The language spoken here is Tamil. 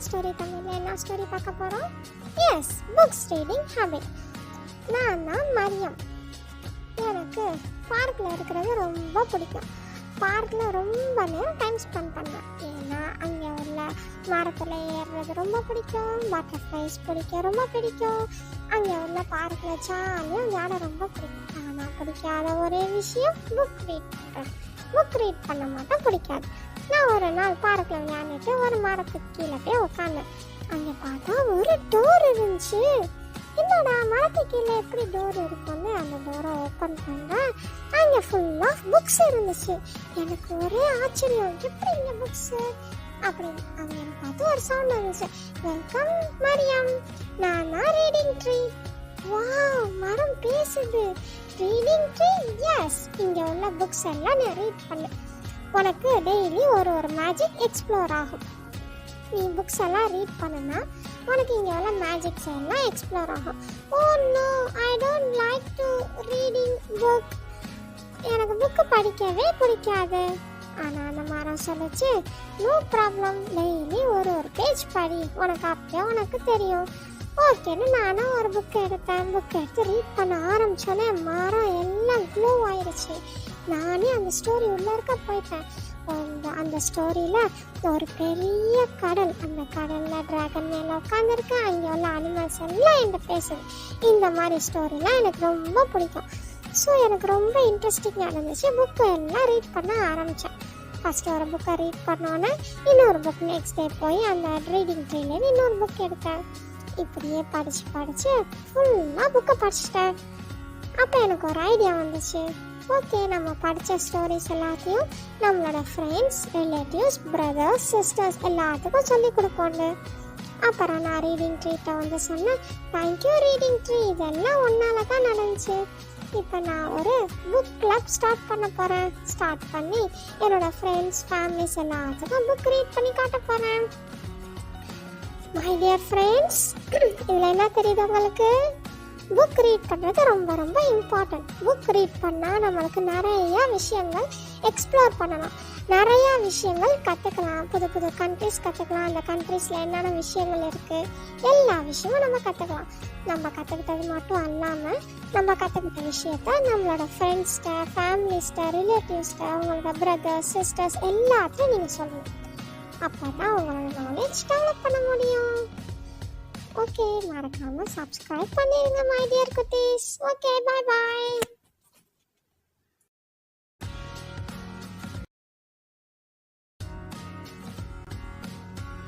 ஸ்டோரி தமிழில் என்ன ஸ்டோரி பார்க்க போகிறோம்? Yes, books reading habit. நான் தான் மரியம். எனக்கு பார்க்கில் இருக்கிறது ரொம்ப பிடிக்கும். பார்க்கில் ரொம்ப நேரம் டைம் ஸ்பெண்ட் பண்ணேன். ஏன்னா அங்கே உள்ள மரத்தில் ஏறுறது ரொம்ப பிடிக்கும், பட்டர்ஃப்ளைஸ் பிடிக்க ரொம்ப பிடிக்கும். அங்கே உள்ள பார்க்கில் ஜாலியாக விளையாட ரொம்ப பிடிக்கும். ஆனால் பிடிக்காத ஒரே விஷயம் புக் ரீட் பண்ணுறது. புக் ரீட் பண்ண மாட்டேன், பிடிக்காது. நான் ஒரு நாள் பார்க்கில் விளையாண்டுட்டு ஒரு மரத்துக்கு கீழே போய் உட்காந்தேன். அங்கே பார்த்தா ஒரு டோர் இருந்துச்சு. என்னடா மரத்துக்கு கீழே எப்படி டோர் இருக்கும்னு அந்த டோரை ஓப்பன் பண்ணுறேன். அங்கே ஃபுல் ஆஃப் புக்ஸ் இருந்துச்சு. எனக்கு ஒரே ஆச்சரியம், எப்படி இந்த புக்ஸு அப்படின்னு. அங்கே எனக்கு பார்த்து ஒரு சவுண்ட் வந்துச்சு, வெல்கம் மரியம், நான் ரீடிங் ட்ரீ. வாவ், மரம் பேசுது. ரீடிங் ட்ரீ, எஸ், இங்கே உள்ள புக்ஸ் எல்லாம் நான் ரீட் பண்ணேன். உனக்கு டெய்லி ஒரு மேஜிக் எக்ஸ்ப்ளோர் ஆகும். நீ புக்ஸ் எல்லாம் ரீட் பண்ணுனா உனக்கு இங்கே உள்ள மேஜிக்ஸ் எல்லாம் எக்ஸ்ப்ளோர் ஆகும். Oh no, I don't like to reading book. எனக்கு புக்கு படிக்கவே பிடிக்காது. ஆனால் அந்த மரம் சொல்லிச்சு, நோ ப்ராப்ளம், டெய்லி ஒரு பேஜ் படி, உனக்கு அப்படியே உனக்கு தெரியும். ஓகேன்னு நானும் ஒரு புக் எடுத்தேன். புக் எடுத்து ரீட் பண்ண ஆரம்பிச்சோன்னே மரம் எல்லாம் க்ளோ ஆயிடுச்சு. நானே அந்த ஸ்டோரி உள்ளே இருக்க போயிட்டேன். அந்த ஸ்டோரியில் ஒரு பெரிய கடல், அந்த கடலில் ட்ராகன் மேலே உட்காந்துருக்கு. அங்கே உள்ள அனிமல்ஸ் எல்லாம் என்கிட்ட பேசுது. இந்த மாதிரி ஸ்டோரிலாம் எனக்கு ரொம்ப பிடிக்கும். ஸோ எனக்கு ரொம்ப இன்ட்ரெஸ்டிங்காக இருந்துச்சு. புக்கு எல்லாம் ரீட் பண்ண ஆரம்பித்தேன். ஃபஸ்ட்டு ஒரு புக்கை ரீட் பண்ணோன்னே இன்னொரு புக் நெக்ஸ்ட் டே போய் அந்த ரீடிங் ட்ரீலேருந்து இன்னொரு புக் எடுத்தேன். இப்படியே படித்து ஃபுல்லாக புக்கை படிச்சிட்டேன். அப்போ எனக்கு ஒரு ஐடியா வந்துச்சு. ஓகே, நம்ம படித்த ஸ்டோரிஸ் எல்லாத்தையும் நம்மளோட ஃப்ரெண்ட்ஸ், ரிலேட்டிவ்ஸ், பிரதர்ஸ், சிஸ்டர்ஸ் எல்லாத்துக்கும் சொல்லி கொடுப்போண்டு. அப்புறம் நான் ரீடிங் ட்ரீட்டை வந்து சொன்னேன், தேங்க்யூ ரீடிங் ட்ரீ, இதெல்லாம் ஒன்னால தான் நடந்துச்சு. இப்போ நான் ஒரு புக் கிளப் ஸ்டார்ட் பண்ண போகிறேன். ஸ்டார்ட் பண்ணி என்னோட ஃப்ரெண்ட்ஸ், ஃபேமிலிஸ் எல்லாத்துக்கும் புக் ரீட் பண்ணி காட்ட போகிறேன். மை டியர் ஃப்ரெண்ட்ஸ், இதில் என்ன தெரியுது உங்களுக்கு? புக் ரீட் பண்ணுறது ரொம்ப ரொம்ப இம்பார்ட்டன்ட். புக் ரீட் பண்ணால் நம்மளுக்கு நிறையா விஷயங்கள் எக்ஸ்ப்ளோர் பண்ணலாம், நிறையா விஷயங்கள் கற்றுக்கலாம். புது புது கண்ட்ரிஸ் கற்றுக்கலாம். அந்த கண்ட்ரீஸில் என்னென்ன விஷயங்கள் இருக்குது, எல்லா விஷயமும் நம்ம கற்றுக்கலாம். நம்ம கற்றுக்கிட்டது மட்டும் அல்லாமல் நம்ம கற்றுக்கிட்ட விஷயத்த நம்மளோட ஃப்ரெண்ட்ஸ்கிட்ட, ஃபேமிலிஸ்கிட்ட, ரிலேட்டிவ்ஸ்கிட்ட, அவங்களோட பிரதர்ஸ், சிஸ்டர்ஸ் எல்லாத்தையும் நீங்கள் சொல்லணும். அப்போ தான் உங்களோட நாலேஜ் டெவலப் பண்ண முடியும். ஓகே, மறக்காம சப்ஸ்கிரைப் பண்ணிருங்க மை டியர் குட்டீஸ். Okay, bye bye.